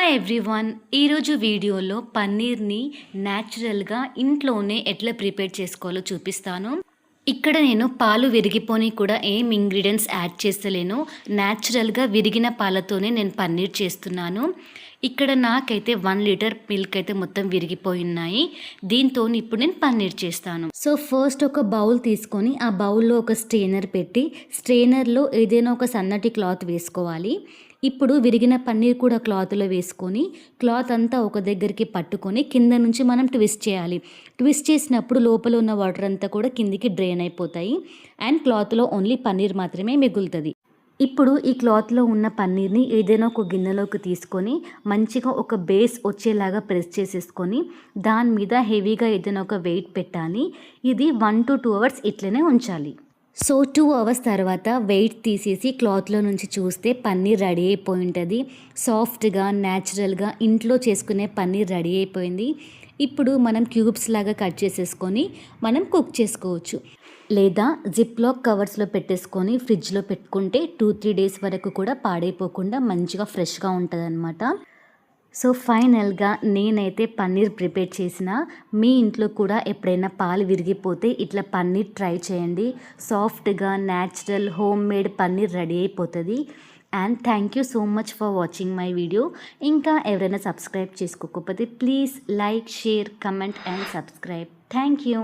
Hi everyone. ఈరోజు వీడియోలో పన్నీర్ని న్యాచురల్గా ఇంట్లోనే ఎట్లా ప్రిపేర్ చేసుకోవాలో చూపిస్తాను. ఇక్కడ నేను పాలు విరిగిపోని కూడా ఏం ఇంగ్రీడియంట్స్ యాడ్ చేస్తలేను. న్యాచురల్గా విరిగిన పాలతోనే నేను పన్నీర్ చేస్తున్నాను. ఇక్కడ నాకైతే 1 లీటర్ మిల్క్ అయితే మొత్తం విరిగిపోయి ఉన్నాయి. దీంతో ఇప్పుడు నేను పన్నీర్ చేస్తాను. సో ఫస్ట్ ఒక బౌల్ తీసుకొని ఆ బౌల్లో ఒక స్ట్రెయినర్ పెట్టి స్ట్రెయినర్లో ఏదైనా ఒక సన్నటి క్లాత్ వేసుకోవాలి. ఇప్పుడు విరిగిన పన్నీర్ కూడా క్లాత్లో వేసుకొని క్లాత్ అంతా ఒక దగ్గరికి పట్టుకొని కింద నుంచి మనం ట్విస్ట్ చేయాలి. ట్విస్ట్ చేసినప్పుడు లోపల ఉన్న వాటర్ అంతా కూడా కిందికి డ్రైన్ అయిపోతాయి అండ్ క్లాత్లో ఓన్లీ పన్నీర్ మాత్రమే మిగులుతుంది. ఇప్పుడు ఈ క్లాత్లో ఉన్న పన్నీర్ని ఏదైనా ఒక గిన్నెలోకి తీసుకొని మంచిగా ఒక బేస్ వచ్చేలాగా ప్రెస్ చేసేసుకొని దాని మీద హెవీగా ఏదైనా ఒక వెయిట్ పెట్టాలి. ఇది 1 to 2 అవర్స్ ఇట్లనే ఉంచాలి. సో 2 అవర్స్ తర్వాత వెయిట్ తీసేసి క్లాత్లో నుంచి చూస్తే పన్నీర్ రెడీ అయిపోయి ఉంటుంది. సాఫ్ట్గా న్యాచురల్గా ఇంట్లో చేసుకునే పన్నీర్ రెడీ అయిపోయింది. ఇప్పుడు మనం క్యూబ్స్ లాగా కట్ చేసేసుకొని మనం కుక్ చేసుకోవచ్చు. లేదా జిప్లాక్ కవర్స్లో పెట్టేసుకొని ఫ్రిడ్జ్లో పెట్టుకుంటే 2-3 డేస్ వరకు కూడా పాడైపోకుండా మంచిగా ఫ్రెష్గా ఉంటుంది అన్నమాట. సో ఫైనల్గా నేనైతే పన్నీర్ ప్రిపేర్ చేసిన. మీ ఇంట్లో కూడా ఎప్పుడైనా పాలు విరిగిపోతే ఇట్లా పన్నీర్ ట్రై చేయండి. సాఫ్ట్గా natural home made paneer ready అయిపోతుంది. And thank you so much for watching my video. ఇంకా ఎవరైనా సబ్స్క్రైబ్ చేసుకోకపోతే please like, share, comment and subscribe. Thank you.